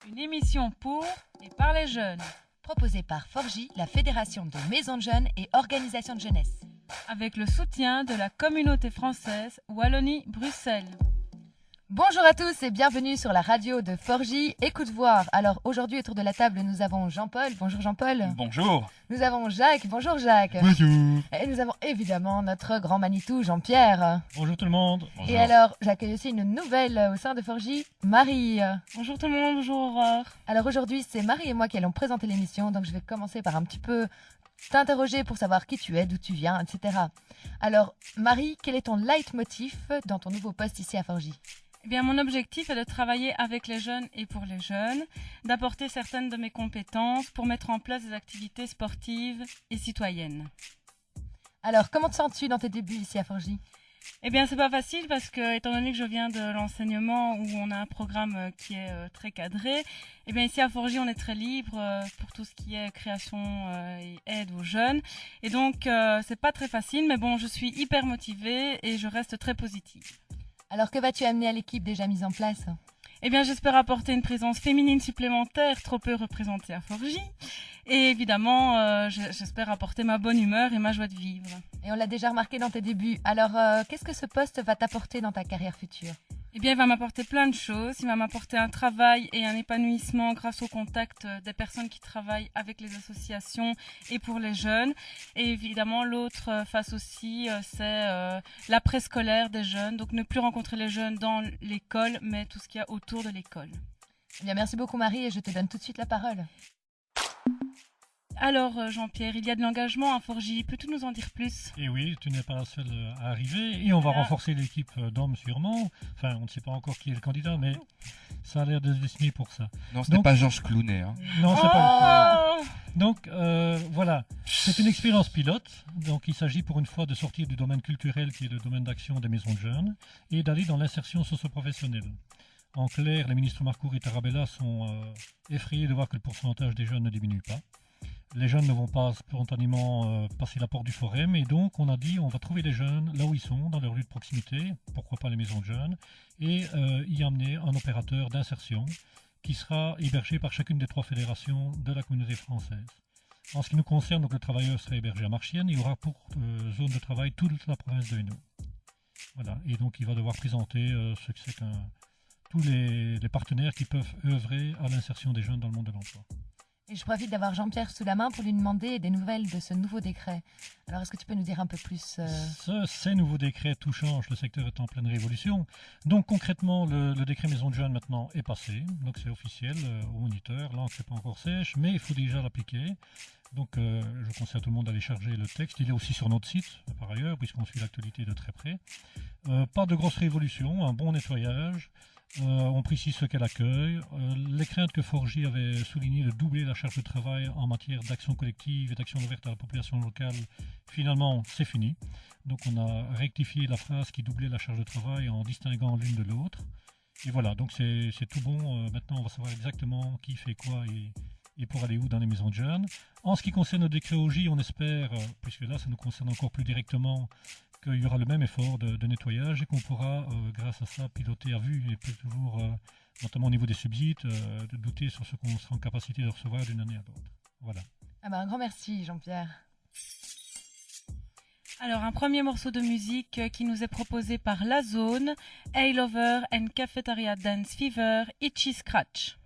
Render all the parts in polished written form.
Une émission pour et par les jeunes. Proposée par Forgy, la Fédération de maisons de jeunes et organisations de jeunesse. Avec le soutien de la communauté française Wallonie-Bruxelles. Bonjour à tous et bienvenue sur la radio de Forgy Écoute Voir. Alors aujourd'hui autour de la table nous avons Jean-Paul. Bonjour Jean-Paul. Bonjour. Nous avons Jacques. Bonjour Jacques. Bonjour. Et nous avons évidemment notre grand Manitou Jean-Pierre. Bonjour tout le monde. Et alors j'accueille aussi une nouvelle au sein de Forgy, Marie. Bonjour tout le monde, bonjour Aurore. Alors aujourd'hui c'est Marie et moi qui allons présenter l'émission, donc je vais commencer par un petit peu t'interroger pour savoir qui tu es, d'où tu viens, etc. Alors Marie, quel est ton leitmotiv dans ton nouveau poste ici à Forgy ? Eh bien, mon objectif est de travailler avec les jeunes et pour les jeunes, d'apporter certaines de mes compétences pour mettre en place des activités sportives et citoyennes. Alors, comment te sens-tu dans tes débuts ici à Forgy ? Eh bien, c'est pas facile parce que, étant donné que je viens de l'enseignement où on a un programme qui est très cadré, eh bien, ici à Forgy, on est très libre pour tout ce qui est création et aide aux jeunes. Et donc, c'est pas très facile, mais bon, je suis hyper motivée et je reste très positive. Alors, que vas-tu amener à l'équipe déjà mise en place ? Eh bien, j'espère apporter une présence féminine supplémentaire, trop peu représentée à Forgy. Et évidemment, j'espère apporter ma bonne humeur et ma joie de vivre. Et on l'a déjà remarqué dans tes débuts. Alors, qu'est-ce que ce poste va t'apporter dans ta carrière future ? Eh bien, il va m'apporter plein de choses. Il va m'apporter un travail et un épanouissement grâce au contact des personnes qui travaillent avec les associations et pour les jeunes. Et évidemment, l'autre face aussi, c'est l'après-scolaire des jeunes. Donc, ne plus rencontrer les jeunes dans l'école, mais tout ce qu'il y a autour de l'école. Eh bien, merci beaucoup Marie et je te donne tout de suite la parole. Alors Jean-Pierre, il y a de l'engagement à Forgy, peux-tu nous en dire plus ? Et oui, tu n'es pas la seule à arriver et on va renforcer l'équipe d'hommes sûrement. Enfin, on ne sait pas encore qui est le candidat, mais ça a l'air de se dessiner pour ça. Non, c'était pas Georges Clooney. Hein. Non, c'est pas. Donc voilà, c'est une expérience pilote. Donc il s'agit pour une fois de sortir du domaine culturel qui est le domaine d'action des maisons de jeunes et d'aller dans l'insertion socio-professionnelle. En clair, les ministres Marcourt et Tarabella sont effrayés de voir que le pourcentage des jeunes ne diminue pas. Les jeunes ne vont pas spontanément passer la porte du forum et donc on a dit on va trouver les jeunes là où ils sont, dans leur lieu de proximité, pourquoi pas les maisons de jeunes, et y amener un opérateur d'insertion qui sera hébergé par chacune des 3 fédérations de la communauté française. En ce qui nous concerne, donc, le travailleur sera hébergé à Marchienne et il y aura pour zone de travail toute la province de Hainaut. Voilà, et donc il va devoir présenter ce que c'est tous les partenaires qui peuvent œuvrer à l'insertion des jeunes dans le monde de l'emploi. Et je profite d'avoir Jean-Pierre sous la main pour lui demander des nouvelles de ce nouveau décret. Alors, est-ce que tu peux nous dire un peu plus Ces nouveaux décrets, tout change, le secteur est en pleine révolution. Donc concrètement, le décret Maison de Jeunes maintenant est passé, donc c'est officiel au moniteur, l'encre n'est pas encore sèche, mais il faut déjà l'appliquer. Donc je conseille à tout le monde d'aller charger le texte, il est aussi sur notre site par ailleurs, puisqu'on suit l'actualité de très près. Pas de grosse révolution, un bon nettoyage. On précise ce qu'elle accueille. Les craintes que Forgy avait soulignées de doubler la charge de travail en matière d'action collective et d'action ouverte à la population locale, finalement, c'est fini. Donc on a rectifié la phrase qui doublait la charge de travail en distinguant l'une de l'autre. Et voilà, donc c'est tout bon. Maintenant, on va savoir exactement qui fait quoi et pour aller où dans les maisons de jeunes. En ce qui concerne le décret OJ, on espère, puisque là, ça nous concerne encore plus directement, qu'il y aura le même effort de nettoyage et qu'on pourra, grâce à ça, piloter à vue et peut toujours, notamment au niveau des subsides, de douter sur ce qu'on sera en capacité de recevoir d'une année à l'autre. Voilà. Ah ben, un grand merci Jean-Pierre. Alors, un premier morceau de musique qui nous est proposé par La Zone, A-Lover and Cafeteria Dance Fever, Itchy Scratch.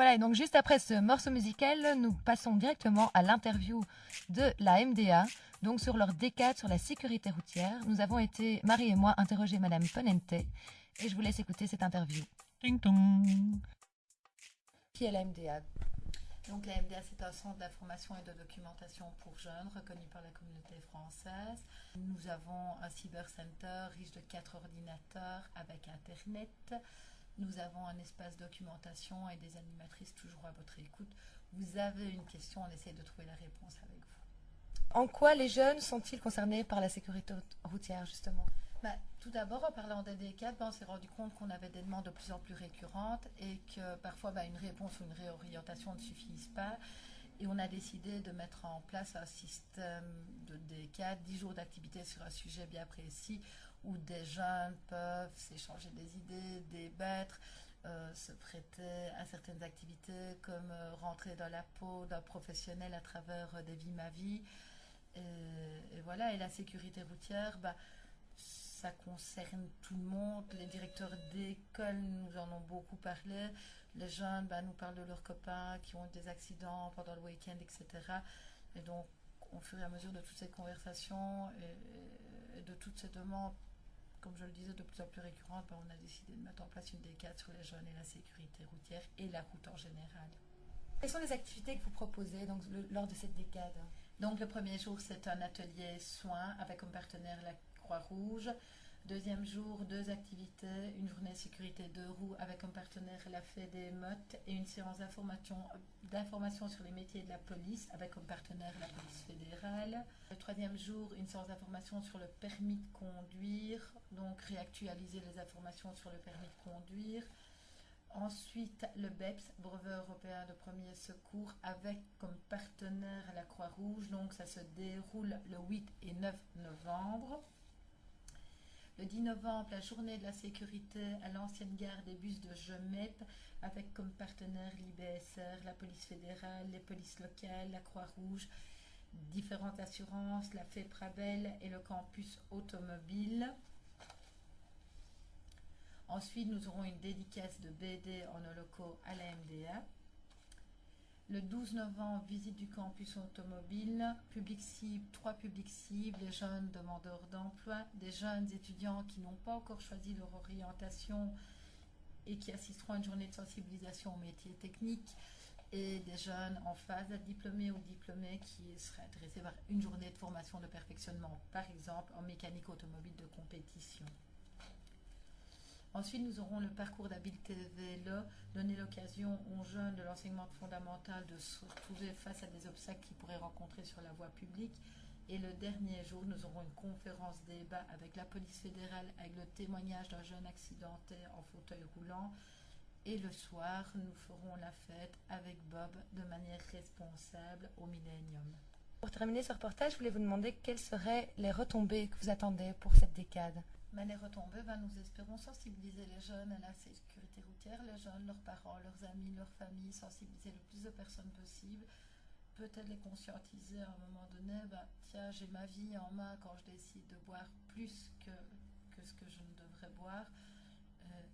voilà, et donc juste après ce morceau musical, nous passons directement à l'interview de la MDA, donc sur leur D4 sur la sécurité routière. Nous avons été, Marie et moi, interroger Madame Ponente, et je vous laisse écouter cette interview. Ding dong. Qui est la MDA? Donc la MDA, c'est un centre d'information et de documentation pour jeunes reconnu par la communauté française. Nous avons un cybercenter riche de 4 ordinateurs avec Internet. Nous avons un espace documentation et des animatrices toujours à votre écoute. Vous avez une question, on essaie de trouver la réponse avec vous. En quoi les jeunes sont-ils concernés par la sécurité routière, justement? Tout d'abord, en parlant des D4, on s'est rendu compte qu'on avait des demandes de plus en plus récurrentes et que parfois une réponse ou une réorientation ne suffisent pas. Et on a décidé de mettre en place un système de D4, 10 jours d'activité sur un sujet bien précis, où des jeunes peuvent s'échanger des idées, débattre, se prêter à certaines activités comme rentrer dans la peau d'un professionnel à travers des vies ma vie. Et voilà, et la sécurité routière, ça concerne tout le monde. Les directeurs d'école nous en ont beaucoup parlé. Les jeunes nous parlent de leurs copains qui ont eu des accidents pendant le week-end, etc. Et donc, au fur et à mesure de toutes ces conversations et de toutes ces demandes, comme je le disais, de plus en plus récurrentes, on a décidé de mettre en place une D4 sur les jeunes et la sécurité routière et la route en général. Quelles sont les activités que vous proposez donc, lors de cette décade? Donc le premier jour, c'est un atelier soins avec comme partenaire la Croix-Rouge. Deuxième jour, 2 activités, une journée sécurité 2 roues avec comme partenaire la Fédémote et une séance d'information sur les métiers de la police avec comme partenaire la police fédérale. Le troisième jour, une séance d'information sur le permis de conduire, donc réactualiser les informations sur le permis de conduire. Ensuite, le BEPS, brevet européen de premier secours, avec comme partenaire la Croix-Rouge. Donc, ça se déroule le 8 et 9 novembre. Le 10 novembre, la journée de la sécurité à l'ancienne gare des bus de Gemep, avec comme partenaire l'IBSR, la police fédérale, les polices locales, la Croix-Rouge, différentes assurances, la FEPRABEL et le campus automobile. Ensuite, nous aurons une dédicace de BD en nos locaux à la MDA. Le 12 novembre, visite du campus automobile, public cible, 3 publics cibles, les jeunes demandeurs d'emploi, des jeunes étudiants qui n'ont pas encore choisi leur orientation et qui assisteront à une journée de sensibilisation aux métiers techniques, et des jeunes en phase d'être diplômés ou diplômés qui seraient intéressés par une journée de formation de perfectionnement, par exemple en mécanique automobile de compétition. Ensuite, nous aurons le parcours d'habileté vélo, donner l'occasion aux jeunes de l'enseignement fondamental de se retrouver face à des obstacles qu'ils pourraient rencontrer sur la voie publique. Et le dernier jour, nous aurons une conférence débat avec la police fédérale, avec le témoignage d'un jeune accidenté en fauteuil roulant. Et le soir, nous ferons la fête avec Bob de manière responsable au Millennium. Pour terminer ce reportage, je voulais vous demander quelles seraient les retombées que vous attendez pour cette décade. Les retombées, nous espérons sensibiliser les jeunes à la sécurité routière, les jeunes, leurs parents, leurs amis, leurs familles, sensibiliser le plus de personnes possible, peut-être les conscientiser à un moment donné, tiens, j'ai ma vie en main quand je décide de boire plus que ce que je ne devrais boire.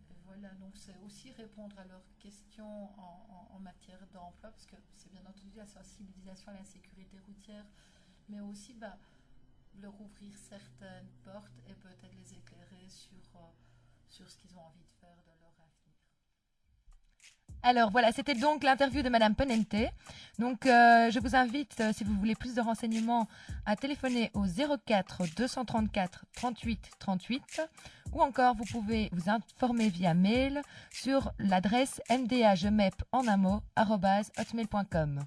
Et voilà, donc c'est aussi répondre à leurs questions en matière d'emploi, parce que c'est bien entendu la sensibilisation à la sécurité routière, mais aussi leur ouvrir certaines portes et peut-être les éclairer sur ce qu'ils ont envie de faire de leur avenir. Alors voilà, c'était donc l'interview de Madame Ponente. Donc je vous invite, si vous voulez plus de renseignements, à téléphoner au 04 234 38 38 ou encore vous pouvez vous informer via mail sur l'adresse mdagemep@hotmail.com.